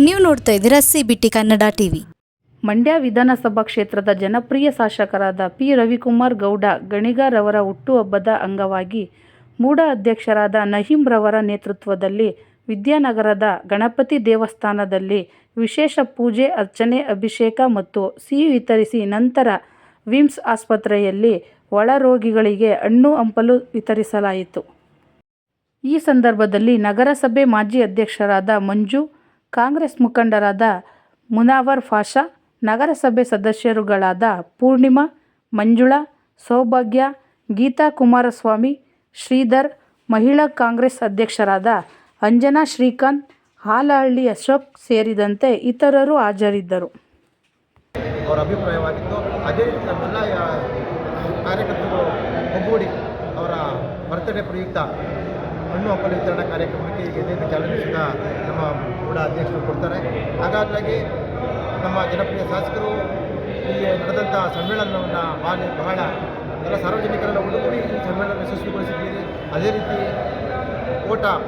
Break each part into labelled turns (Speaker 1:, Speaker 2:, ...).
Speaker 1: ನೀವು ನೋಡ್ತಾ ಇದ್ದೀರಾ CBT ಕನ್ನಡ ಟಿವಿ.
Speaker 2: ಮಂಡ್ಯ ವಿಧಾನಸಭಾ ಕ್ಷೇತ್ರದ ಜನಪ್ರಿಯ ಶಾಸಕರಾದ ಪಿ. ರವಿಕುಮಾರ್ ಗೌಡ ಗಣಿಗರವರ ಹುಟ್ಟುಹಬ್ಬದ ಅಂಗವಾಗಿ ಮೂಡ ಅಧ್ಯಕ್ಷರಾದ ನಹೀಂ ರವರ ನೇತೃತ್ವದಲ್ಲಿ ವಿದ್ಯಾನಗರದ ಗಣಪತಿ ದೇವಸ್ಥಾನದಲ್ಲಿ ವಿಶೇಷ ಪೂಜೆ, ಅರ್ಚನೆ, ಅಭಿಷೇಕ ಮತ್ತು ಸಿಹಿ ವಿತರಿಸಿ ನಂತರ ವಿಮ್ಸ್ ಆಸ್ಪತ್ರೆಯಲ್ಲಿ ಒಳರೋಗಿಗಳಿಗೆ ಹಣ್ಣು ಹಂಪಲು ವಿತರಿಸಲಾಯಿತು. ಈ ಸಂದರ್ಭದಲ್ಲಿ ನಗರಸಭೆ ಮಾಜಿ ಅಧ್ಯಕ್ಷರಾದ ಮಂಜು, ಕಾಂಗ್ರೆಸ್ ಮುಖಂಡರಾದ ಮುನಾವರ್ ಪಾಷಾ, ನಗರಸಭೆ ಸದಸ್ಯರುಗಳಾದ ಪೂರ್ಣಿಮಾ, ಮಂಜುಳಾ, ಸೌಭಾಗ್ಯ, ಗೀತಾ ಕುಮಾರಸ್ವಾಮಿ, ಶ್ರೀಧರ್, ಮಹಿಳಾ ಕಾಂಗ್ರೆಸ್ ಅಧ್ಯಕ್ಷರಾದ ಅಂಜನಾ ಶ್ರೀಕಾಂತ್, ಹಾಲಹಳ್ಳಿ ಅಶೋಕ್ ಸೇರಿದಂತೆ ಇತರರು ಹಾಜರಿದ್ದರು.
Speaker 3: ಅವರ ಅಭಿಪ್ರಾಯವಾಗಿತ್ತು. ಅದೇ ರೀತಿ ನಮ್ಮೆಲ್ಲ ಕಾರ್ಯಕರ್ತರು ಒಗ್ಗೂಡಿ ಅವರ ಬರ್ತ್ಡೇ ಪ್ರಯುಕ್ತ ಹಣ್ಣು ಹಂಪಲು ವಿತರಣಾ ಕಾರ್ಯಕ್ರಮಕ್ಕೆ ಈಗ ಎದೆಯನ್ನು ಚಾಲನೆ ಸಹ ನಮ್ಮ ಕೂಡ ಅಧ್ಯಕ್ಷರು ಕೊಡ್ತಾರೆ. ಹಾಗಾಗಿ ನಮ್ಮ ಜನಪ್ರಿಯ ಶಾಸಕರು ಈ ನಡೆದಂಥ ಸಮ್ಮೇಳನವನ್ನು ಬಹಳ ಎಲ್ಲ ಸಾರ್ವಜನಿಕರೆಲ್ಲ ಒಳಗೂಡಿ ಈ ಸಮ್ಮೇಳನ ಯಶಸ್ವಿಗೊಳಿಸಿದ್ದೀರಿ. ಅದೇ ರೀತಿ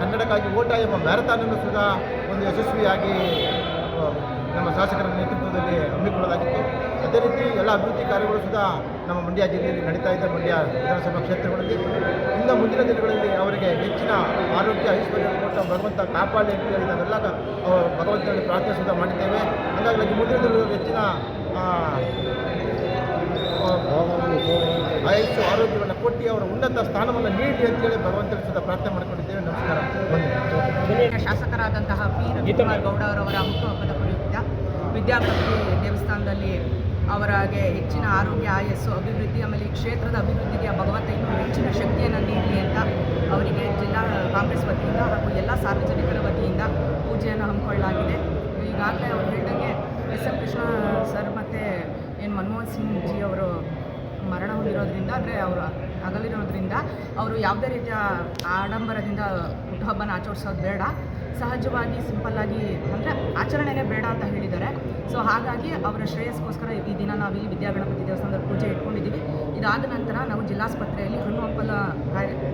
Speaker 3: ಕನ್ನಡಕ್ಕಾಗಿ ಓಟ ಎಂಬ ಮ್ಯಾರಥಾನನ್ನು ಸಹ ಒಂದು ಯಶಸ್ವಿಯಾಗಿ ನಮ್ಮ ಶಾಸಕರ ನೇತೃತ್ವದಲ್ಲಿ ಹಮ್ಮಿಕೊಳ್ಳಲಾಗಿತ್ತು. ಅದೇ ರೀತಿ ಎಲ್ಲ ಅಭಿವೃದ್ಧಿ ಕಾರ್ಯಗಳು ಸಹ ನಮ್ಮ ಮಂಡ್ಯ ಜಿಲ್ಲೆಯಲ್ಲಿ ನಡೀತಾ ಇದ್ದ ಮಂಡ್ಯ ವಿಧಾನಸಭಾ ಕ್ಷೇತ್ರಗಳಲ್ಲಿ ಇನ್ನು ಮುಂದಿನ ದಿನಗಳಲ್ಲಿ ಅವರಿಗೆ ಹೆಚ್ಚಿನ ಆರೋಗ್ಯ ಐಶ್ವರ್ಯ ಕೊಟ್ಟ ಭಗವಂತ ಕಾಪಾಡಲಿ ಅಂತ ಹೇಳಿ ನಾವೆಲ್ಲ ಭಗವಂತನಲ್ಲಿ ಪ್ರಾರ್ಥನೆ ಸಹ ಮಾಡಿದ್ದೇವೆ. ಹಾಗಾಗಿ ಮುಂದಿನ ದಿನಗಳಲ್ಲಿ ಹೆಚ್ಚಿನ ಆಯುಷ್ಯ ಆರೋಗ್ಯವನ್ನು ಕೊಟ್ಟು ಅವರ ಉನ್ನತ ಸ್ಥಾನವನ್ನು ನೀಡಿ ಅಂತೇಳಿ ಭಗವಂತನ ಸಹ ಪ್ರಾರ್ಥನೆ ಮಾಡಿಕೊಂಡಿದ್ದೇವೆ. ನಮಸ್ಕಾರ.
Speaker 4: ಶಾಸಕರಾದಂತಹ ಪಿ. ರವಿಕುಮಾರ್ ಗೌಡ ಅವರವರ ಹುಟ್ಟುಹಬ್ಬದ ಪ್ರಯುಕ್ತ ವಿದ್ಯಾಗಣಪತಿ ದೇವಸ್ಥಾನದಲ್ಲಿ ಅವರಿಗೆ ಹೆಚ್ಚಿನ ಆರೋಗ್ಯ, ಆಯಸ್ಸು, ಅಭಿವೃದ್ಧಿ, ಆಮೇಲೆ ಈ ಕ್ಷೇತ್ರದ ಅಭಿವೃದ್ಧಿಗೆ ಭಗವಂತ ಇನ್ನೂ ಹೆಚ್ಚಿನ ಶಕ್ತಿಯನ್ನು ನೀಡಲಿ ಅಂತ ಅವರಿಗೆ ಜಿಲ್ಲಾ ಕಾಂಗ್ರೆಸ್ ವತಿಯಿಂದ ಹಾಗೂ ಎಲ್ಲ ಸಾರ್ವಜನಿಕರ ವತಿಯಿಂದ ಪೂಜೆಯನ್ನು ಹಮ್ಮಿಕೊಳ್ಳಲಾಗಿದೆ. ಈಗಾಗಲೇ ಅವರು ಹೇಳಿದಂಗೆ ಎಸ್. ಎಂ. ಕೃಷ್ಣ ಸರ್ ಮತ್ತು ಮನಮೋಹನ್ ಸಿಂಗ್ ಜಿ ಅವರು ಮರಣ ಹೊಂದಿರೋದ್ರಿಂದ, ಅಂದರೆ ಅವರು ಅಗಲಿರೋದ್ರಿಂದ ಅವರು ಯಾವುದೇ ರೀತಿಯ ಆಡಂಬರದಿಂದ ಹುಟ್ಟುಹಬ್ಬನ ಆಚರಿಸೋದು ಬೇಡ, ಸಹಜವಾಗಿ ಸಿಂಪಲ್ಲಾಗಿ, ಅಂದರೆ ಆಚರಣೆನೇ ಬೇಡ ಅಂತ ಹೇಳಿದ್ದಾರೆ. ಸೊ ಹಾಗಾಗಿ ಅವರ ಶ್ರೇಯಸ್ಗೋಸ್ಕರ ಈ ದಿನ ನಾವಿಲ್ಲಿ ವಿದ್ಯಾಗಣಪತಿ ದೇವಸ್ಥಾನದಲ್ಲಿ ಪೂಜೆ ಇಟ್ಕೊಂಡಿದ್ದೀವಿ. ಇದಾದ ನಂತರ ನಾವು ಜಿಲ್ಲಾಸ್ಪತ್ರೆಯಲ್ಲಿ ಹಣ್ಣು ಹಂಪಲ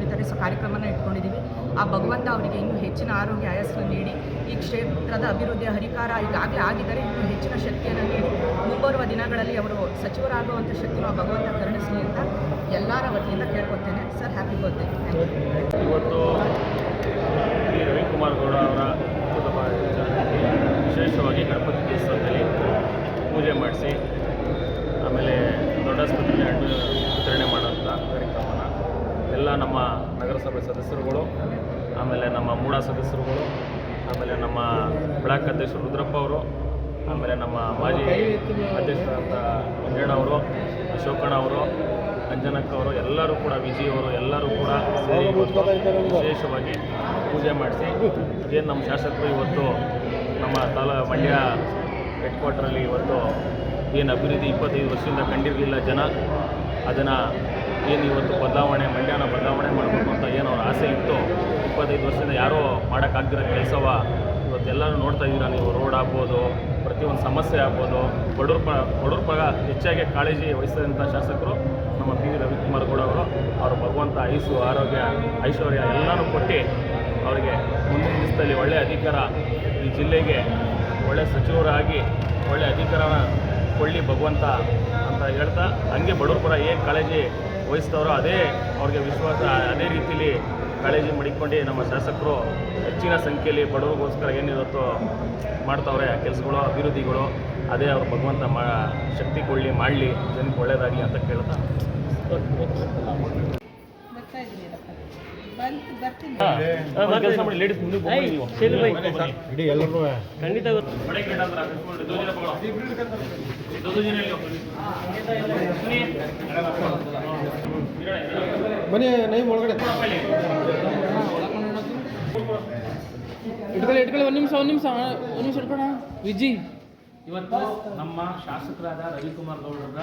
Speaker 4: ವಿತರಿಸೋ ಕಾರ್ಯಕ್ರಮನ ಇಟ್ಕೊಂಡಿದ್ದೀವಿ. ಆ ಭಗವಂತ ಅವರಿಗೆ ಇನ್ನೂ ಹೆಚ್ಚಿನ ಆರೋಗ್ಯ, ಆಯಸ್ಸನ್ನು ನೀಡಿ ಈ ಕ್ಷೇತ್ರದ ಅಭಿವೃದ್ಧಿಯ ಹರಿಕಾರ ಈಗಾಗಲೇ ಆಗಿದ್ದಾರೆ, ಇನ್ನೂ ಹೆಚ್ಚಿನ ಶಕ್ತಿಯನ್ನು ನೀಡಿ ಮುಂಬರುವ ದಿನಗಳಲ್ಲಿ ಅವರು ಸಚಿವರಾಗುವಂಥ ಶಕ್ತಿನ ಭಗವಂತ ಕರುಣಿಸಲಿ ಅಂತ ಎಲ್ಲರ ವತಿಯಿಂದ ಕೇಳ್ಕೊತೇನೆ. Sir, happy birthday.
Speaker 5: ಇವತ್ತು ಪಿ. ರವಿಕುಮಾರ್ ಗೌಡ ಅವರ ಹುಟ್ಟುಹಬ್ಬ ವಿಶೇಷವಾಗಿ ಗಣಪತಿ ದೇವಸ್ಥಾನದಲ್ಲಿ ಪೂಜೆ ಮಾಡಿಸಿ ಆಮೇಲೆ ದೊಡ್ಡಾಸ್ಪತ್ರೆಯಲ್ಲಿ ಹಣ್ಣು ವಿತರಣೆ ಮಾಡೋಂಥ ಕಾರ್ಯಕ್ರಮನ ಎಲ್ಲ ನಮ್ಮ ನಗರಸಭೆ ಸದಸ್ಯರುಗಳು, ಆಮೇಲೆ ನಮ್ಮ ಮೂಡ ಸದಸ್ಯರುಗಳು, ಆಮೇಲೆ ನಮ್ಮ ಬ್ಲಾಕ್ ಅಧ್ಯಕ್ಷರು ರುದ್ರಪ್ಪ ಅವರು, ಆಮೇಲೆ ನಮ್ಮ ಮಾಜಿ ಅಧ್ಯಕ್ಷರಾದ ಮಂಜಣ್ಣ ಅವರು, ಅಶೋಕಣ್ಣ ಅವರು, ಅಂಜನಕ್ಕ ಅವರು, ಎಲ್ಲರೂ ಕೂಡ ವಿಜಯ್ ಅವರು ಎಲ್ಲರೂ ಕೂಡ ಸೇರಿ ವಿಶೇಷವಾಗಿ ಪೂಜೆ ಮಾಡಿಸಿ ಏನು ನಮ್ಮ ಶಾಸಕರು ಇವತ್ತು ನಮ್ಮ ಮಂಡ್ಯ ಹೆಡ್ ಕ್ವಾರ್ಟರಲ್ಲಿ ಇವತ್ತು ಏನು ಅಭಿವೃದ್ಧಿ 25 ವರ್ಷದಿಂದ ಕಂಡಿರಲಿಲ್ಲ ಜನ, ಅದನ್ನು ಏನು ಇವತ್ತು ಮಂಡ್ಯನ ಬದಲಾವಣೆ ಮಾಡಬೇಕು ಅಂತ ಏನು ಅವ್ರ ಆಸೆ ಇತ್ತು, 25 ವರ್ಷದಿಂದ ಯಾರೂ ಮಾಡೋಕ್ಕಾಗ್ದಿರೋ ಕೆಲಸವ ಇವತ್ತೆಲ್ಲರೂ ನೋಡ್ತಾ ಇದ್ದೀರಾ ನೀವು. ರೋಡ್ ಆಗ್ಬೋದು, ಪ್ರತಿಯೊಂದು ಸಮಸ್ಯೆ ಆಗ್ಬೋದು, ಬಡವ್ರ ಪರ ಹೆಚ್ಚಾಗಿ ಕಾಳಜಿ ವಹಿಸಿದಂಥ ಶಾಸಕರು ನಮ್ಮ ಪಿ. ರವಿಕುಮಾರ್ ಗೌಡ ಅವರು. ಅವರು ಭಗವಂತ ಆಯುಸ್ಸು, ಆರೋಗ್ಯ, ಐಶ್ವರ್ಯ ಎಲ್ಲನೂ ಕೊಟ್ಟು ಅವರಿಗೆ ಮುಂದಿನ ದಿವಸದಲ್ಲಿ ಒಳ್ಳೆಯ ಅಧಿಕಾರ, ಈ ಜಿಲ್ಲೆಗೆ ಒಳ್ಳೆಯ ಸಚಿವರಾಗಿ ಒಳ್ಳೆಯ ಅಧಿಕಾರನ ಕೊಳ್ಳಿ ಭಗವಂತ ಅಂತ ಹೇಳ್ತಾ, ಹಂಗೆ ಬಡವ್ರ ಪರ ಏನು ಕಾಳಜಿ ವಹಿಸ್ತವ್ರೋ ಅದೇ ಅವ್ರಿಗೆ ವಿಶ್ವಾಸ, ಅದೇ ರೀತಿಯಲ್ಲಿ ಕಾಳಜಿ ಮಾಡಿಕೊಂಡು ನಮ್ಮ ಶಾಸಕರು ಹೆಚ್ಚಿನ ಸಂಖ್ಯೆಯಲ್ಲಿ ಬಡವರಿಗೋಸ್ಕರ ಏನಿರುತ್ತೋ ಮಾಡ್ತಾವ್ರೆ ಕೆಲಸಗಳು, ಅಭಿವೃದ್ಧಿಗಳು, ಅದೇ ಅವ್ರು ಭಗವಂತ ಶಕ್ತಿ ಕೊಳ್ಳಿ, ಮಾಡಲಿ, ಜನಕ್ಕೆ ಒಳ್ಳೆಯದಾಗಲಿ ಅಂತ ಕೇಳ್ತಾ ಕೆಲಸ ಮಾಡಿ. ಲೇಡೀಸ್ ಮುಂದೆ ಖಂಡಿತ
Speaker 3: ಬನ್ನಿ ನೈ ಒಳಗಡೆ
Speaker 6: ಇಟ್ಕೊಳ್ಳಿ. ಒಂದು ನಿಮಿಷ ಇಟ್ಕೊಳ್ಳೋಣ. ವಿಜಿ,
Speaker 5: ಇವತ್ತು ನಮ್ಮ ಶಾಸಕರಾದ ರವಿಕುಮಾರ್ ಗೌಡರ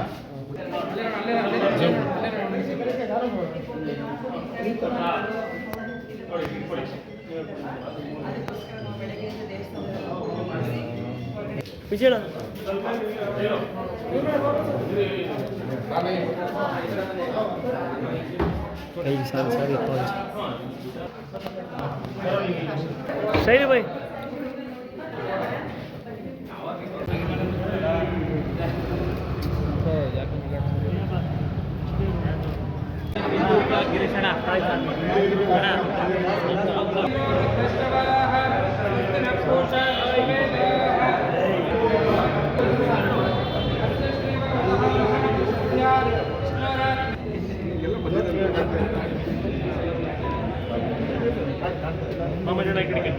Speaker 6: ವಿಜಯ ಸರಿ ಭಾಯ್.
Speaker 5: ಮಾಮಜನ ಈ ಕಡೆಗೆ